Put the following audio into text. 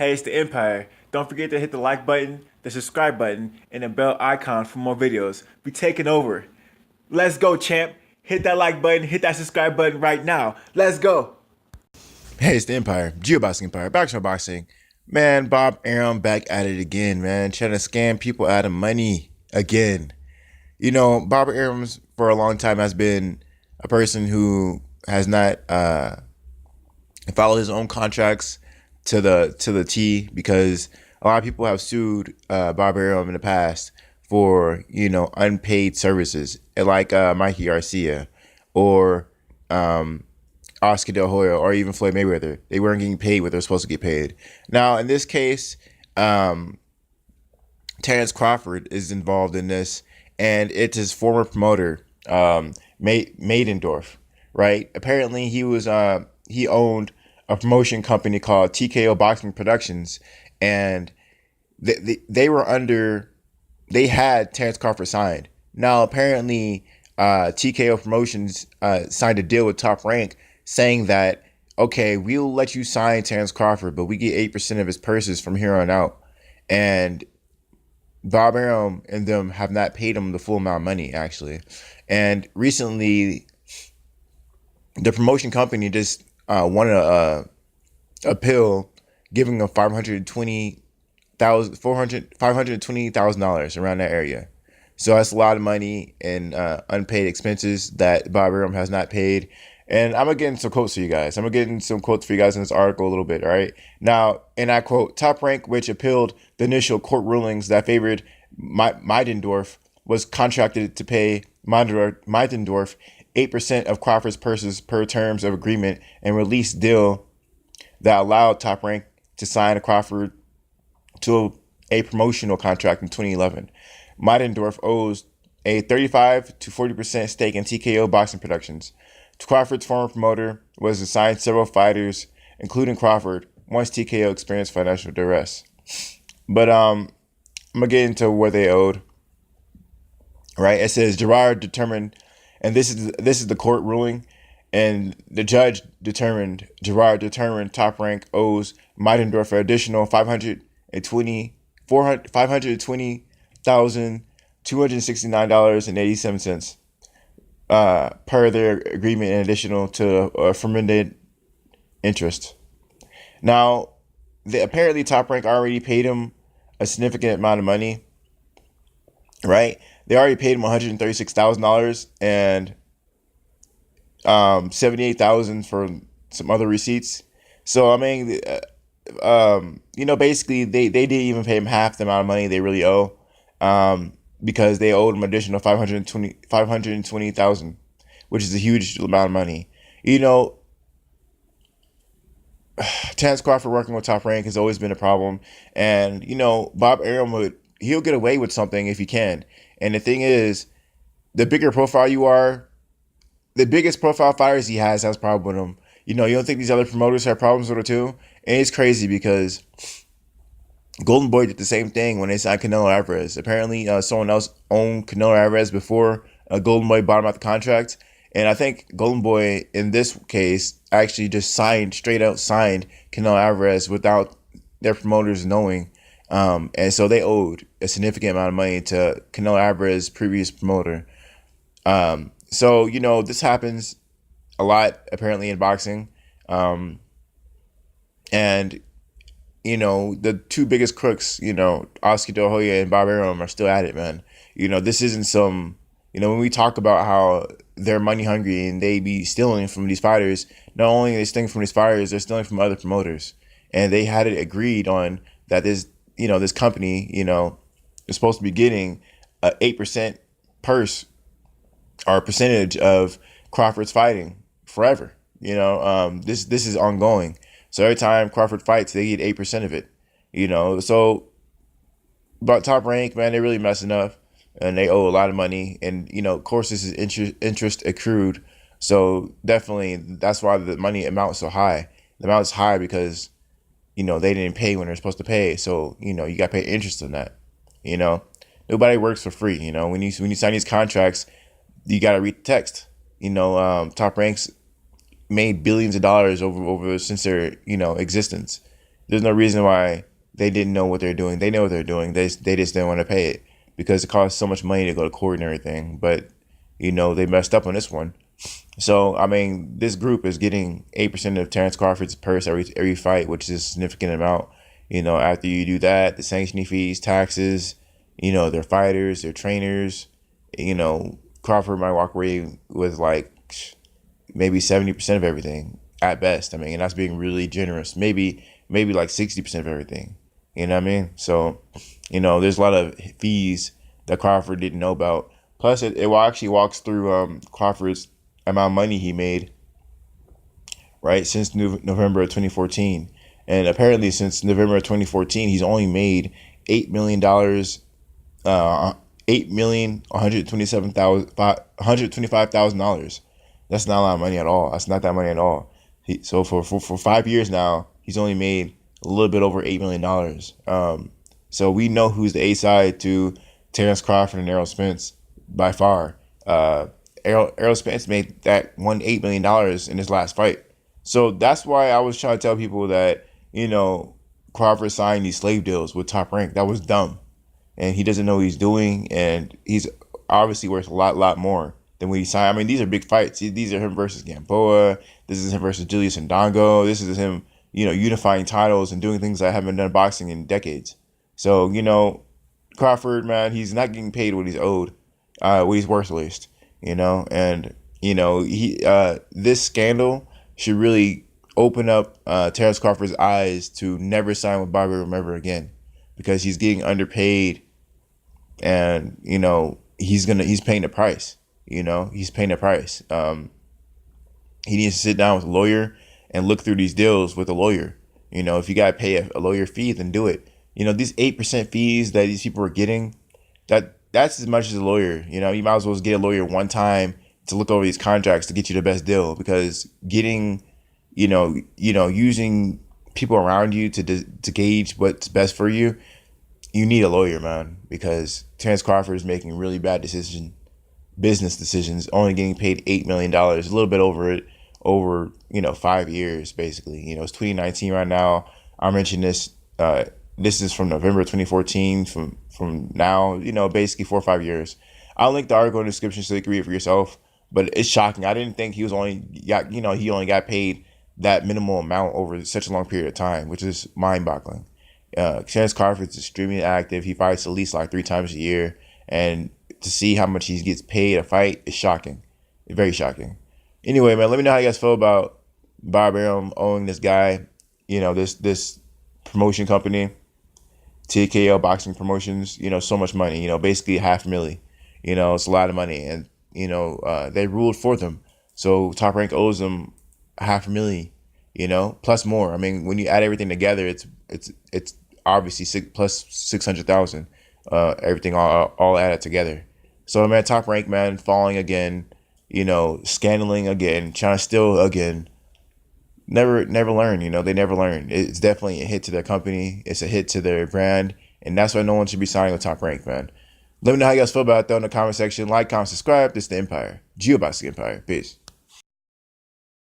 Hey, it's the Empire. Don't forget to hit the like button, the subscribe button, and the bell icon for more videos. We taking over. Let's go, champ. Hit that like button, hit that subscribe button right now. Let's go. Hey, it's the Empire, Geoboxing Empire, Backshot Boxing. Man, Bob Arum back at it again, man. Trying to scam people out of money again. Bob Arum's for a long time has been a person who has not followed his own contracts to the T, because a lot of people have sued Bob Arum in the past for unpaid services, like Mikey Garcia or Oscar De La Hoya or even Floyd Mayweather. They weren't getting paid what they're supposed to get paid. Now, in this case, Terrance Crawford is involved in this, and it's his former promoter, Maidendorf, right? Apparently, he owned a promotion company called TKO Boxing Productions, and they had Terrance Crawford signed. Now, apparently, TKO Promotions signed a deal with Top Rank saying that, okay, we'll let you sign Terrance Crawford, but we get 8% of his purses from here on out. And Bob Arum and them have not paid him the full amount of money, actually. And recently, the promotion company just won a appeal, giving them $520,000 around that area. So that's a lot of money in unpaid expenses that Bob Arum has not paid. And I'm going to get into some quotes for you guys. I'm going to get into some quotes for you guys in this article a little bit, all right? Now, and I quote, Top Rank, which appealed the initial court rulings that favored Meidendorf, was contracted to pay Meidendorf 8% of Crawford's purses per terms of agreement and release deal that allowed Top Rank to sign Crawford to a promotional contract in 2011. Meidendorf owes a 35 to 40% stake in TKO Boxing Productions. Crawford's former promoter was assigned several fighters, including Crawford, once TKO experienced financial duress. But I'm gonna get into what they owed. Right? It says Gerard determined, and this is the court ruling, and the judge determined Top Rank owes Meidendorf an additional $520,269.87. Per their agreement, in additional to fermented interest. Now, apparently Top Rank already paid him a significant amount of money, right? They already paid him $136,000 and $78,000 for some other receipts. So I mean, basically they didn't even pay him half the amount of money they really owe. Because they owed him additional 520,000, which is a huge amount of money. Terrance Crawford working with Top Rank has always been a problem, and Bob Arum he'll get away with something if he can. And the thing is, the bigger profile you are, the biggest profile fighters he has problem with him. You don't think these other promoters have problems with it too? And it's crazy because Golden Boy did the same thing when they signed Canelo Alvarez. Apparently, someone else owned Canelo Alvarez before Golden Boy bought him out the contract. And I think Golden Boy, in this case, actually just straight out signed Canelo Alvarez without their promoters knowing. And so they owed a significant amount of money to Canelo Alvarez's previous promoter. So, this happens a lot, apparently, in boxing. And the two biggest crooks, Oscar De La Hoya and Bob Arum, are still at it, man. This isn't some, when we talk about how they're money hungry and they be stealing from these fighters, not only are they stealing from these fighters, they're stealing from other promoters. And they had it agreed on that this company, is supposed to be getting a 8% purse or a percentage of Crawford's fighting forever. This is ongoing. So every time Crawford fights, they get 8% of it. So about Top Rank, man, they're really messing up, and they owe a lot of money. And of course, this is interest accrued. So definitely, that's why the money amount is so high. The amount is high because they didn't pay when they're supposed to pay. So you got to pay interest on that. Nobody works for free. When you sign these contracts, you got to read the text. Top Rank's made billions of dollars over since their existence. there's no reason why they didn't know what they're doing. They know what they're doing. They just didn't want to pay it because it costs so much money to go to court and everything. But they messed up on this one. So I mean, this group is getting 8% of Terrance Crawford's purse every fight, which is a significant amount. After you do that, the sanctioning fees, taxes, their fighters, their trainers, Crawford might walk away with like maybe 70% of everything at best. I mean, and that's being really generous. Maybe like 60% of everything. You know what I mean? So, there's a lot of fees that Crawford didn't know about. Plus, it actually walks through Crawford's amount of money he made, right, since November of 2014. And apparently since November of 2014, he's only made $8 million, $125,000. That's not a lot of money at all. That's not that money at all. So for 5 years now, he's only made a little bit over $8 million. So we know who's the A side to Terrance Crawford and Errol Spence by far. Errol Spence made that $8 million in his last fight. So that's why I was trying to tell people that, Crawford signed these slave deals with Top Rank. That was dumb. And he doesn't know what he's doing. And he's obviously worth a lot more than what he signed. I mean, these are big fights. These are him versus Gamboa. This is him versus Julius Ndongo. This is him, unifying titles and doing things that haven't done boxing in decades. So, Crawford, man, he's not getting paid what he's owed, what he's worth at least, and, this scandal should really open up Terrance Crawford's eyes to never sign with Bobby Arum ever again, because he's getting underpaid, and he's paying the price. He's paying the price. He needs to sit down with a lawyer and look through these deals with a lawyer. If you gotta pay a lawyer fee, then do it. These 8% fees that these people are getting, that's as much as a lawyer. You might as well get a lawyer one time to look over these contracts to get you the best deal, because getting, using people around you to gauge what's best for you, you need a lawyer, man, because Terrance Crawford is making really bad business decisions, only getting paid $8 million, a little bit over it, over 5 years, basically. It's 2019 right now. I mentioned this. This is from November 2014. From now, basically 4 or 5 years. I'll link the article in the description so you can read it for yourself. But it's shocking. I didn't think he only got paid that minimal amount over such a long period of time, which is mind-boggling. Terrance Crawford is extremely active. He fights at least like 3 times a year, and to see how much he gets paid a fight is shocking, very shocking. Anyway, man, let me know how you guys feel about Bob Arum owing this guy, this promotion company, TKO Boxing Promotions, so much money, basically $500,000. It's a lot of money, and they ruled for them. So Top Rank owes them $500,000, plus more. I mean, when you add everything together, it's obviously plus 600,000. Everything all added together. So man, Top Rank, man, falling again, scandaling again, trying to steal again. Never learn, they never learn. It's definitely a hit to their company. It's a hit to their brand, and that's why no one should be signing with Top Rank, man. Let me know how you guys feel about it though in the comment section. Like, comment, subscribe. This is the Empire. Geoboxing Empire. Peace.